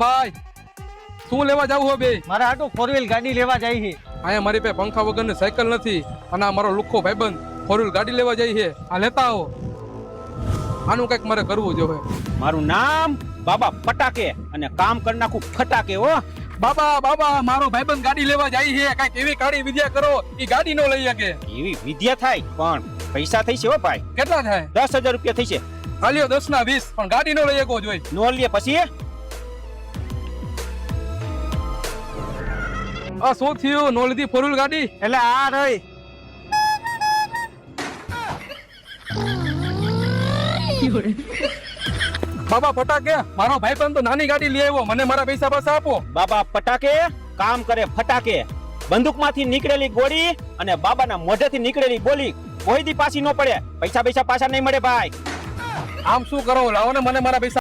ભાઈ શું લેવા જાવ હો બે? મારે આટો 4 વ્હીલ ગાડી લેવા જાય છે. અહીંયા મારી પાસે પંખા વગરની સાયકલ નથી અને આ મારો લુખ્ખો ભાઈબંધ 4 વ્હીલ ગાડી લેવા જાય છે. આ લેતા આવો. આનું કઈક મારે કરવું જોઈએ. મારું નામ બાબા ફટાકે અને કામ કરી નાખું ફટાકે હો. બાબા મારો ભાઈબંધ ગાડી લેવા જાય છે. કઈક એવી કાળી વિદ્યા કરો એ ગાડી નો લઈ શકે. એવી વિદ્યા થાય પણ પૈસા થઈ છે હો ભાઈ. કેટલા થાય? 10,000 રૂપિયા થઈ છે. હાલ્યો 10 ના 20 પણ ગાડી નો લઈ શકો જોઈએ. નો લે પછી આ શું થયું? નો લીધી 4 વ્હીલ ગાડી? એટલે આ રહી. બાબા ફટાકે મારો ભાઈબંધ તો નાની ગાડી લઈ આવ્યો. મને મારા પૈસા પાછા આપો. બાબા ફટાકે કામ કરે ફટાકે. બંદૂકમાંથી નીકળેલી ગોળી અને બાબાના મોઢેથી નીકળેલી બોલી કોઈ દી પાછી ન પડે. પૈસા પાછા નહીં મળે ભાઈ. આમ શું કરો? લાવો ને મને મારા પૈસા